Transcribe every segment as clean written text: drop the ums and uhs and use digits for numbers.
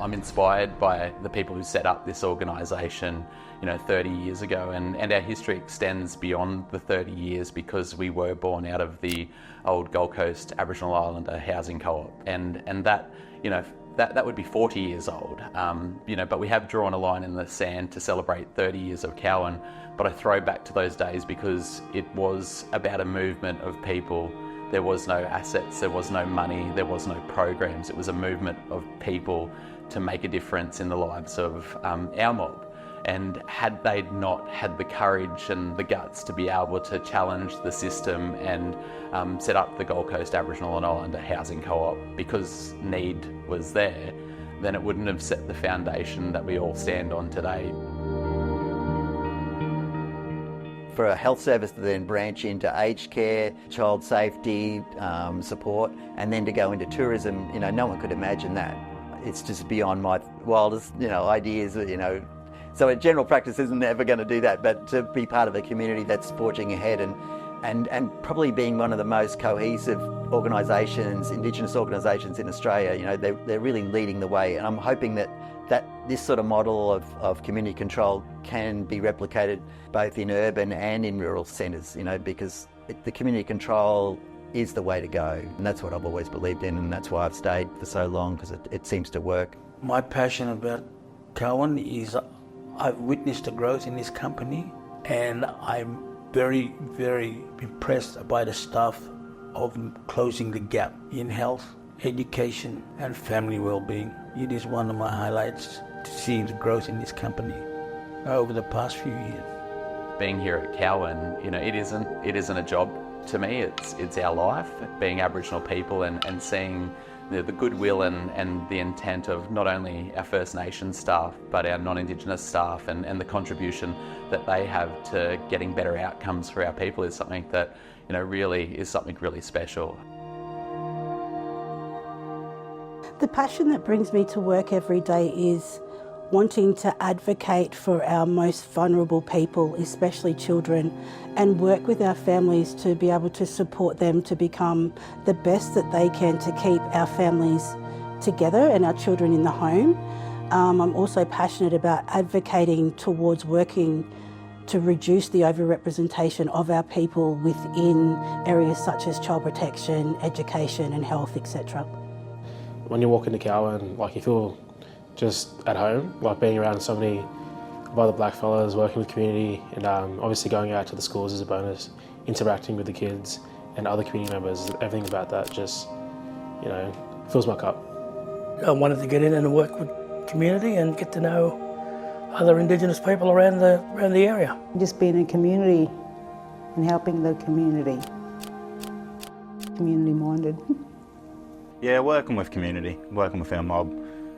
I'm inspired by the people who set up this organisation, 30 years ago, and our history extends beyond the 30 years because we were born out of the old Gold Coast Aboriginal Islander housing co-op, and that, that would be 40 years old, but we have drawn a line in the sand to celebrate 30 years of Kalwun. But I throw back to those days because it was about a movement of people. There was no assets, there was no money, there was no programs. It was a movement of people to make a difference in the lives of our mob. And had they not had the courage and the guts to be able to challenge the system and set up the Gold Coast Aboriginal and Islander housing co-op because need was there, then it wouldn't have set the foundation that we all stand on today. For a health service to then branch into aged care, child safety, support, and then to go into tourism, no one could imagine that. It's just beyond my wildest, ideas, So a general practice isn't ever going to do that, but to be part of a community that's forging ahead and probably being one of the most cohesive organisations, Indigenous organisations in Australia, they're really leading the way. And I'm hoping that this sort of model of community control can be replicated both in urban and in rural centres, because the community control is the way to go. And that's what I've always believed in, and that's why I've stayed for so long, because it seems to work. My passion about Kalwun is I've witnessed the growth in this company, and I'm very, very impressed by the staff of closing the gap in health, education and family well-being. It is one of my highlights to see the growth in this company over the past few years. Being here at Kalwun, it isn't a job to me, it's our life, being Aboriginal people and seeing the goodwill and the intent of not only our First Nations staff but our non-Indigenous staff and the contribution that they have to getting better outcomes for our people is something that really is something really special. The passion that brings me to work every day is wanting to advocate for our most vulnerable people, especially children, and work with our families to be able to support them to become the best that they can to keep our families together and our children in the home. I'm also passionate about advocating towards working to reduce the overrepresentation of our people within areas such as child protection, education and health, etc. When you walk into Kalwun, you feel just at home, being around so many of other black fellas, working with community, and obviously going out to the schools is a bonus, interacting with the kids and other community members, everything about that just, fills my cup. I wanted to get in and work with community and get to know other Indigenous people around the area. Just being in community and helping the community, community-minded. Yeah, working with community, working with our mob.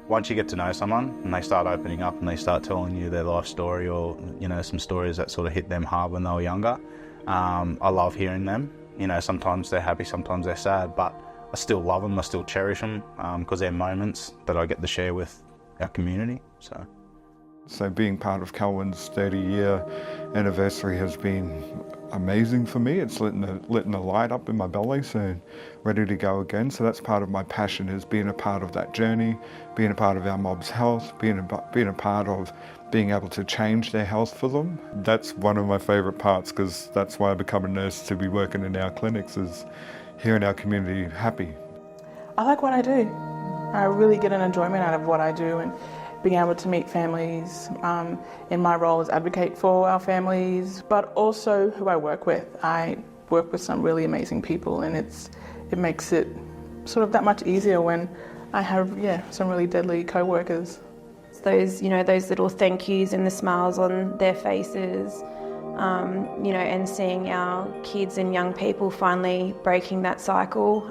Once you get to know someone and they start opening up and they start telling you their life story or, some stories that sort of hit them hard when they were younger, I love hearing them. Sometimes they're happy, sometimes they're sad, but I still love them, I still cherish them because they're moments that I get to share with our community. So being part of Kalwun's 30-year anniversary has been amazing for me. It's letting the light up in my belly, so ready to go again. So that's part of my passion, is being a part of that journey, being a part of our mob's health, being a part of being able to change their health for them. That's one of my favourite parts, because that's why I become a nurse, to be working in our clinics, is hearing our community happy. I like what I do. I really get an enjoyment out of what I do, and being able to meet families in my role as advocate for our families, but also who I work with. I work with some really amazing people, and it makes it sort of that much easier when I have some really deadly co-workers. Those little thank yous and the smiles on their faces, and seeing our kids and young people finally breaking that cycle.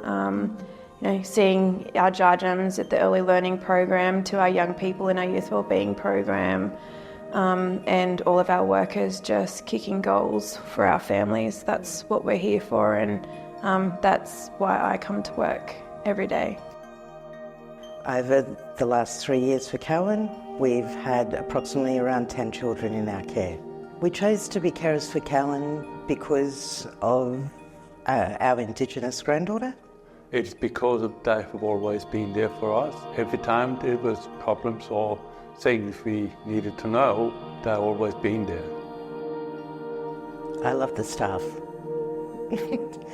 Seeing our Jarjams at the early learning program, to our young people in our youth wellbeing program, and all of our workers just kicking goals for our families. That's what we're here for, and that's why I come to work every day. Over the last 3 years for Kalwun, we've had approximately around 10 children in our care. We chose to be carers for Kalwun because of our Indigenous granddaughter. it's because they have always been there for us. Every time there was problems or things we needed to know, they've always been there. I love the staff.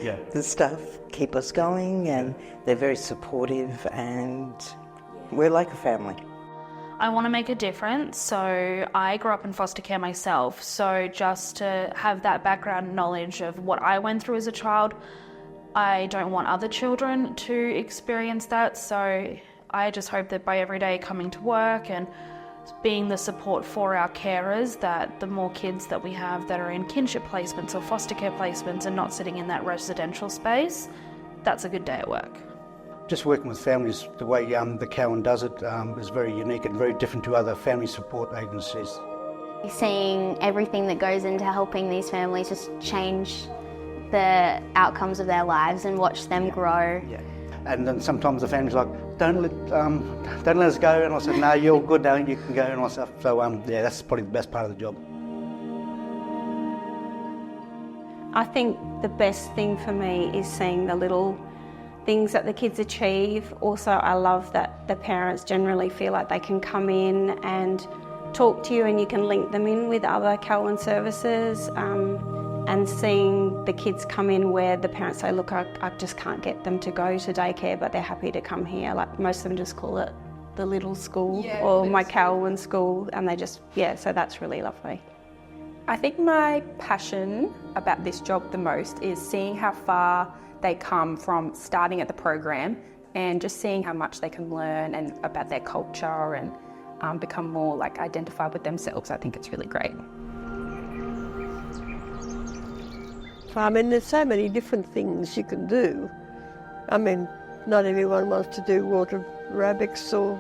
Yeah. The staff keep us going and they're very supportive and we're like a family. I want to make a difference, so I grew up in foster care myself, so just to have that background knowledge of what I went through as a child, I don't want other children to experience that, so I just hope that by every day coming to work and being the support for our carers, that the more kids that we have that are in kinship placements or foster care placements and not sitting in that residential space, that's a good day at work. Just working with families, the way the Kalwun does it is very unique and very different to other family support agencies. Seeing everything that goes into helping these families just change the outcomes of their lives and watch them grow. Yeah. And then sometimes the family's like, don't let us go, and I said, no, you're good now, you can go, and all that stuff. So yeah, that's probably the best part of the job. I think the best thing for me is seeing the little things that the kids achieve. Also, I love that the parents generally feel like they can come in and talk to you and you can link them in with other Kalwun services, and seeing the kids come in where the parents say, look, I just can't get them to go to daycare, but they're happy to come here. Like most of them just call it the little school or my Kalwun school, and they just, so that's really lovely. I think my passion about this job the most is seeing how far they come from starting at the program and just seeing how much they can learn and about their culture and become more like identified with themselves. I think it's really great. I mean, there's so many different things you can do. I mean, not everyone wants to do water aerobics or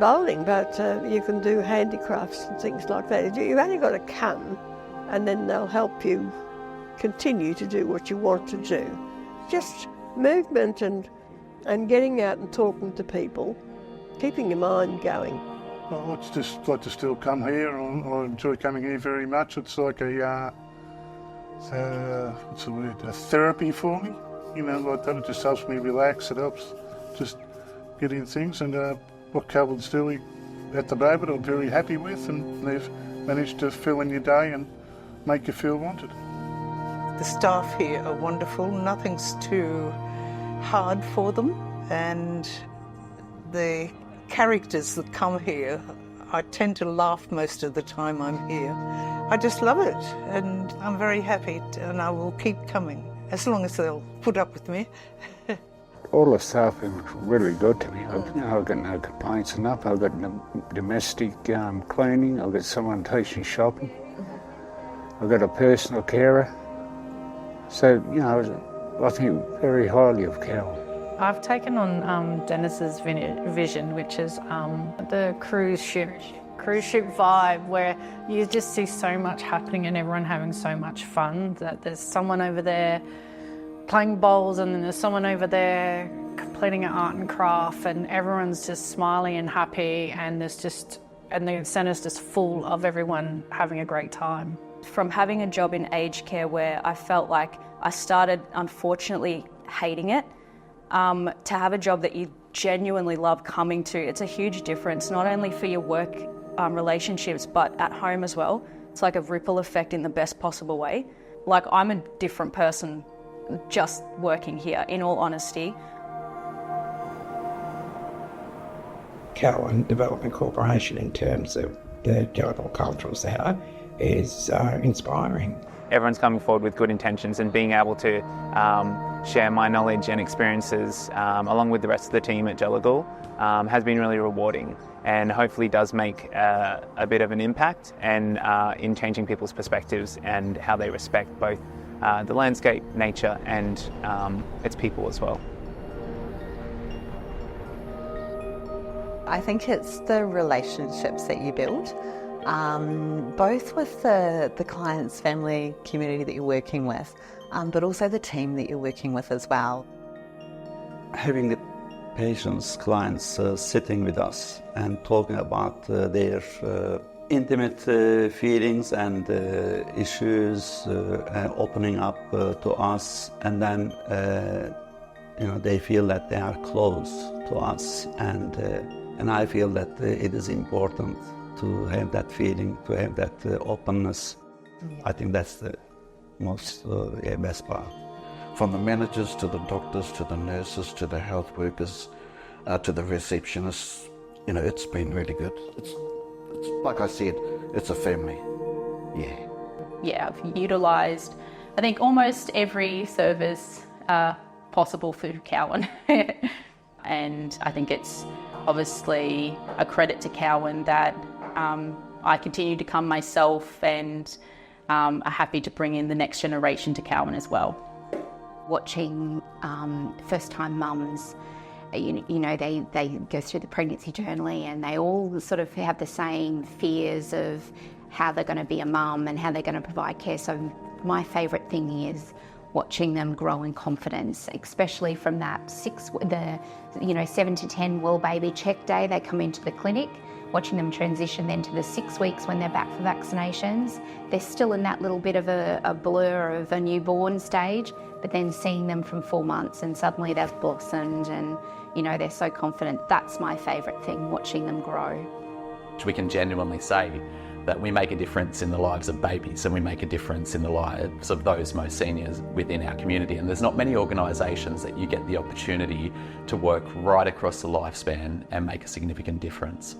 bowling, but you can do handicrafts and things like that. You've only got to come and then they'll help you continue to do what you want to do. Just movement and getting out and talking to people, keeping your mind going. Well, it's just like to still come here. I enjoy coming here very much. It's like what's the word? A therapy for me. You know, like that. It just helps me relax. It helps just get in things. And what Kalwun's doing at the moment, I'm very happy with, and they've managed to fill in your day and make you feel wanted. The staff here are wonderful. Nothing's too hard for them, and the characters that come here, I tend to laugh most of the time I'm here. I just love it, and I'm very happy, and I will keep coming as long as they'll put up with me. All the staff are really good to me. I've got no complaints enough. I've got domestic cleaning. I've got someone teaching shopping. I've got a personal carer. So, you know, I think very highly of Kalwun. I've taken on Dennis's vision, which is the cruise ship vibe, where you just see so much happening and everyone having so much fun, that there's someone over there playing bowls and then there's someone over there completing an art and craft, and everyone's just smiling and happy, and the centre's just full of everyone having a great time. From having a job in aged care where I felt like I started, unfortunately, hating it, to have a job that you genuinely love coming to, it's a huge difference, not only for your work relationships, but at home as well. It's like a ripple effect in the best possible way. Like, I'm a different person just working here, in all honesty. Kalwun Development Corporation, in terms of the general cultural setup, is inspiring. Everyone's coming forward with good intentions, and being able to share my knowledge and experiences along with the rest of the team at Jelligal has been really rewarding, and hopefully does make a bit of an impact and in changing people's perspectives and how they respect both the landscape, nature, and its people as well. I think it's the relationships that you build, both with the client's family community that you're working with, but also the team that you're working with as well. Having the patients, clients sitting with us and talking about their intimate feelings and issues, opening up to us, and then they feel that they are close to us, and I feel that it is important to have that feeling, to have that openness. I think that's the most best part. From the managers to the doctors to the nurses to the health workers to the receptionists, it's been really good. It's like I said, it's a family. Yeah, I've utilised, I think, almost every service possible for Kalwun. And I think it's obviously a credit to Kalwun that I continue to come myself and are happy to bring in the next generation to Kalwun as well. Watching first-time mums, they go through the pregnancy journey and they all sort of have the same fears of how they're going to be a mum and how they're going to provide care. So my favourite thing is watching them grow in confidence, especially from that 7 to 10 well baby check day they come into the clinic, watching them transition then to the 6 weeks when they're back for vaccinations. They're still in that little bit of a blur of a newborn stage, but then seeing them from 4 months and suddenly they've blossomed and they're so confident. That's my favourite thing, watching them grow. We can genuinely say that we make a difference in the lives of babies and we make a difference in the lives of those most seniors within our community. And there's not many organisations that you get the opportunity to work right across the lifespan and make a significant difference.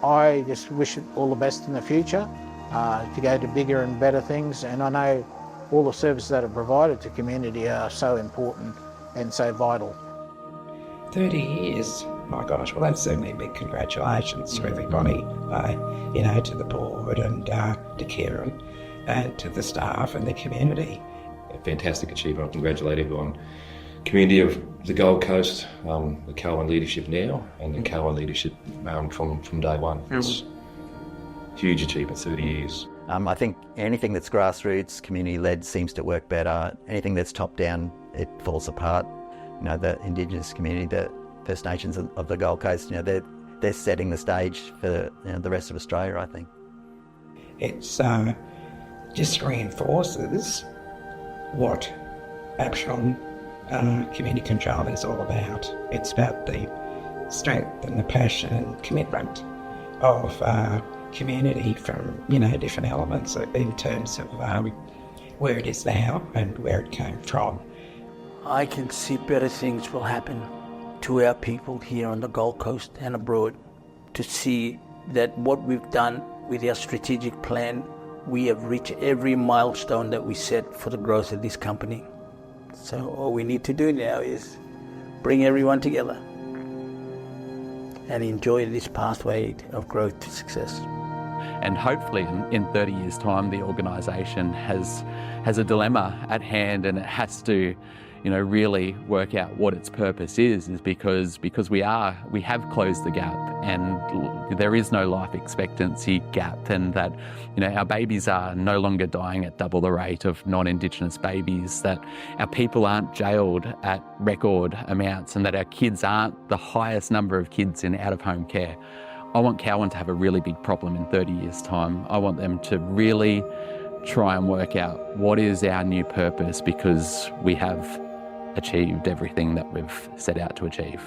I just wish it all the best in the future, to go to bigger and better things, and I know all the services that are provided to community are so important and so vital. 30 years, my gosh, well that's certainly a big congratulations to everybody, to the board and to Kieran and to the staff and the community. A fantastic achievement. I congratulate everyone. Community of the Gold Coast, the Kalwun leadership now and the Kalwun leadership from day one. It's a huge achievement, 30 years. I think anything that's grassroots, community-led seems to work better. Anything that's top-down, it falls apart. The Indigenous community, the First Nations of the Gold Coast, they're setting the stage for the rest of Australia, I think. It's just reinforces what Aboriginal community control is all about. It's about the strength and the passion and commitment of community from different elements in terms of where it is now and where it came from. I can see better things will happen to our people here on the Gold Coast and abroad, to see that what we've done with our strategic plan, we have reached every milestone that we set for the growth of this company. So all we need to do now is bring everyone together and enjoy this pathway of growth to success. And hopefully in 30 years' time, the organisation has a dilemma at hand, and it has to really work out what its purpose is because we have closed the gap, and there is no life expectancy gap, and that our babies are no longer dying at double the rate of non-Indigenous babies, that our people aren't jailed at record amounts, and that our kids aren't the highest number of kids in out-of-home care. I want Kalwun to have a really big problem in 30 years' time. I want them to really try and work out what is our new purpose, because we have achieved everything that we've set out to achieve.